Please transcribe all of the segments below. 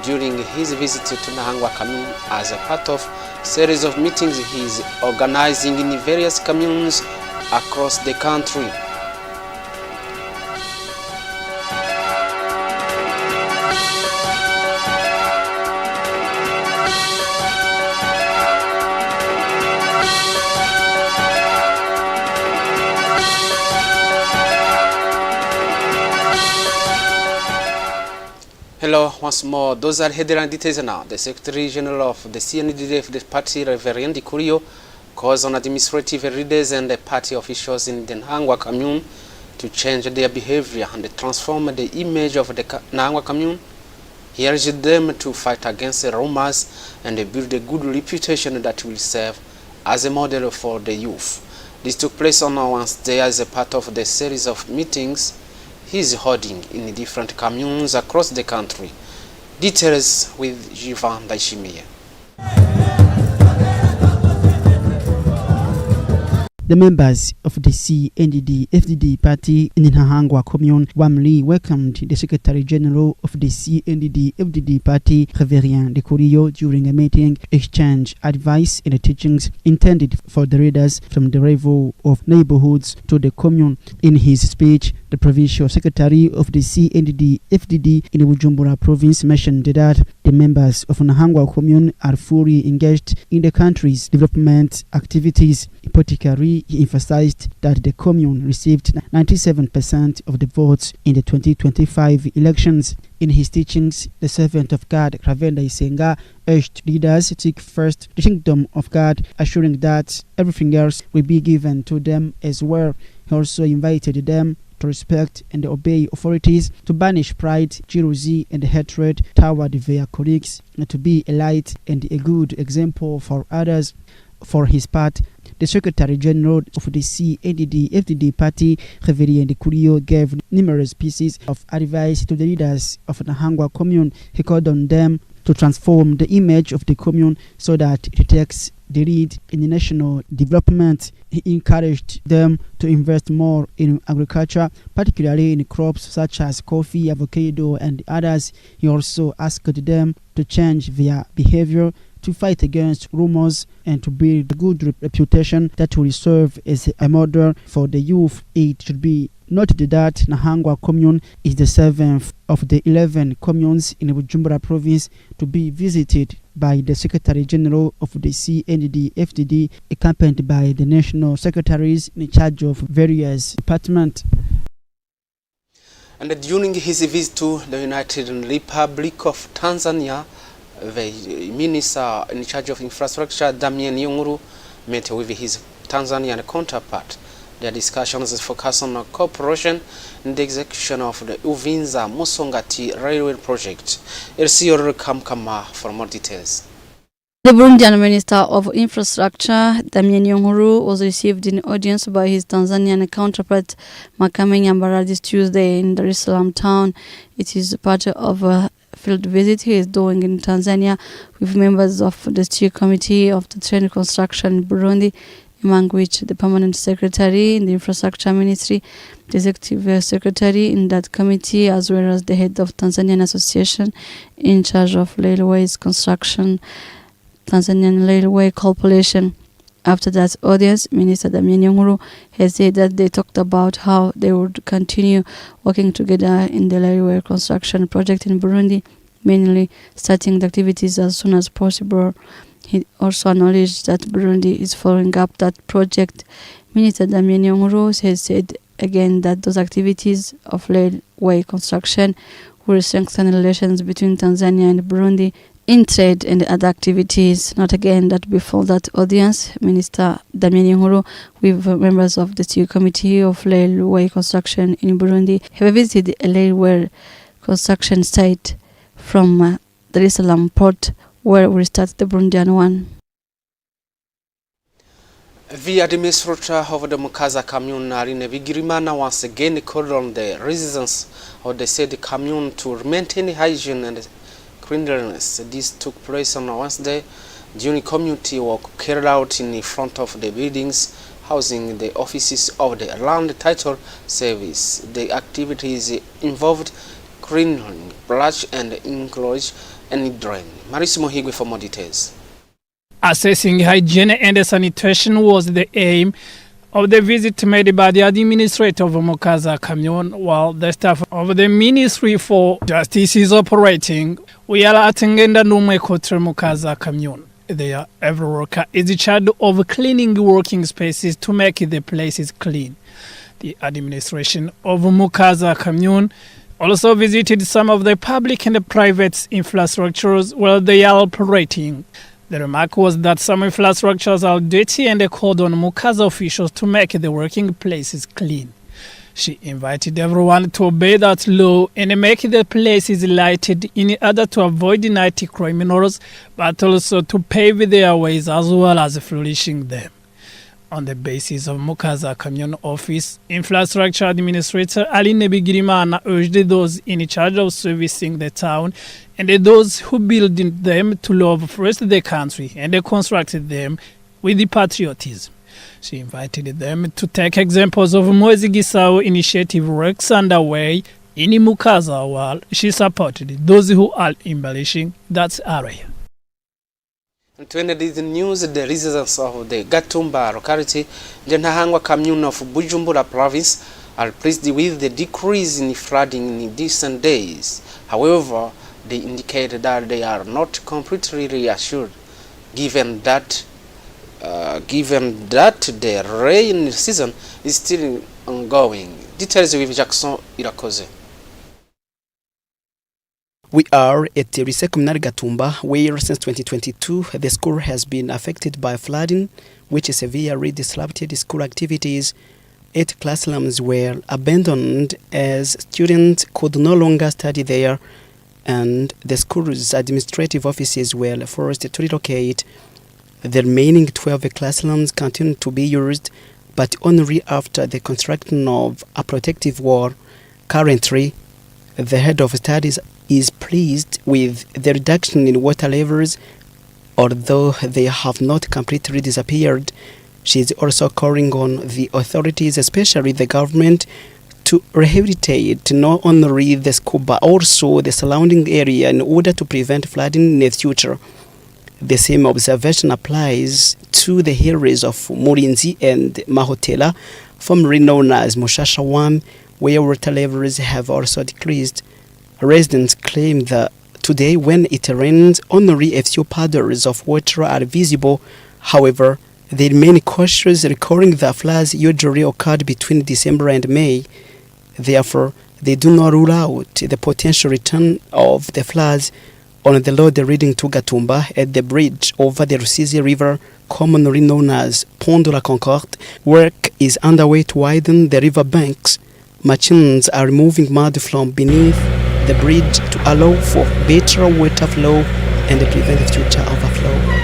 during his visit to Nahangwa commune as a part of a series of meetings he is organizing in various communes across the country. Hello, once more. Those are headline details now. The Secretary General of the CNDD the party, Reverend Kurio, calls on administrative leaders and the party officials in the Nahangwa commune to change their behavior and transform the image of the Nahangwa commune. He urged them to fight against the rumors and build a good reputation that will serve as a model for the youth. This took place on Wednesday as a part of the series of meetings he is holding in different communes across the country. Details with Jivan Daishimiye. The members of the CNDD-FDD party in Nahangwa commune warmly welcomed the Secretary General of the CNDD-FDD party, Reverend Kurio, during a meeting, exchange advice and teachings intended for the readers from the level of neighborhoods to the commune. In his speech, the provincial secretary of the CNDD-FDD in Bujumbura province mentioned that the members of Nahangwa commune are fully engaged in the country's development activities. In particular, he emphasized that the commune received 97% of the votes in the 2025 elections. In his teachings, the servant of God, Ravenda Isenga, urged leaders to seek first the kingdom of God, assuring that everything else will be given to them as well. He also invited them to respect and obey authorities, to banish pride, jealousy, and hatred toward their colleagues, and to be a light and a good example for others. For his part, the Secretary General of the CNDD-FDD party, Reverend Kurio, gave numerous pieces of advice to the leaders of the Nahangwa commune. He called on them to transform the image of the commune so that it takes the lead in the national development. He encouraged them to invest more in agriculture, particularly in crops such as coffee, avocado, and others. He also asked them to change their behavior, to fight against rumors, and to build a good reputation that will serve as a model for the youth. It should be noted that Nahangwa commune is the 7th of the 11 communes in Bujumbura province to be visited by the Secretary General of the CNDD-FDD, accompanied by the national secretaries in charge of various departments. And during his visit to the United Republic of Tanzania, the Minister in charge of Infrastructure, Damian Yunguru, met with his Tanzanian counterpart. Their discussions focus on cooperation in the execution of the Uvinza Musongati railway project. Elsior Kamkama for more details. The Burundian Minister of Infrastructure, Damian Yunguru, was received in audience by his Tanzanian counterpart, Makame Nyambara, this Tuesday in Dar es Salaam town. It is part of a field visit he is doing in Tanzania with members of the steering committee of the train construction in Burundi, among which the permanent secretary in the infrastructure ministry, the executive secretary in that committee, as well as the head of Tanzanian Association in charge of railways construction, Tanzanian Railway Corporation. After that audience, Minister Damian Yunguru has said that they talked about how they would continue working together in the railway construction project in Burundi, mainly starting the activities as soon as possible. He also acknowledged that Burundi is following up that project. Minister Damian Yunguru has said again that those activities of railway construction will strengthen relations between Tanzania and Burundi in trade and other activities. Not again that before that audience, Minister Damian Yunguru with members of the steering committee of railway construction in Burundi have visited a railway construction site from Dar es Salaam port, where we start the Burundian one. The administrator of the Mukaza commune, Arine Vigirimana, once again called on the residents of the said commune to maintain hygiene and cleanliness. This took place on Wednesday during community work carried out in front of the buildings housing the offices of the Land Title Service. The activities involved cleaning, brush and enclose any drain. Marissimo Higwe for more details. Assessing hygiene and sanitation was the aim of the visit made by the administrator of Mukaza Commune, while the staff of the Ministry for Justice is operating. We are at Ngenda Numwe Kotre Mukaza Commune. There, every worker is in charge of cleaning working spaces to make the places clean. The administration of Mukaza Commune also visited some of the public and private infrastructures where they are operating. The remark was that some infrastructures are dirty and called on Mukaza officials to make the working places clean. She invited everyone to obey that law and make the places lighted in order to avoid night criminals, but also to pave their ways as well as flourishing them. On the basis of Mukaza Commune Office, Infrastructure Administrator Aline Bigirimana urged those in charge of servicing the town and those who build them to love first the country and construct them with the patriotism. She invited them to take examples of Mwezi Gisao initiative works underway in Mukaza, while she supported those who are embellishing that area. And to end this news, the residents of the Gatumba locality, the Nahangwa commune of Bujumbura province, are pleased with the decrease in flooding in recent days. However, they indicate that they are not completely reassured, given that the rain season is still ongoing. Details with Jackson Irakoze. We are at Rise Communal Gatumba, where since 2022 the school has been affected by flooding, which severely disrupted school activities. 8 classrooms were abandoned as students could no longer study there, and the school's administrative offices were forced to relocate. The remaining 12 classrooms continued to be used, but only after the construction of a protective wall. Currently, the head of studies is pleased with the reduction in water levels, although they have not completely disappeared. She is also calling on the authorities, especially the government, to rehabilitate not only the school but also the surrounding area in order to prevent flooding in the future. The same observation applies to the areas of Murinzi and Mahotela, formerly known as Mushasha 1, where water levels have also decreased. Residents claim that today, when it rains, only a few puddles of water are visible. However, they remain cautious, recalling that floods usually occurred between December and May. Therefore, they do not rule out the potential return of the floods on the road leading to Gatumba at the bridge over the Rusizi River, commonly known as Pont de la Concorde. Work is underway to widen the river banks. Machines are removing mud from beneath the bridge to allow for better water flow and prevent future overflow.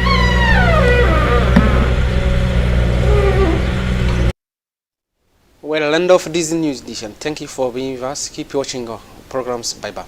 Well, end of this news edition. Thank you for being with us. Keep watching our programs. Bye-bye.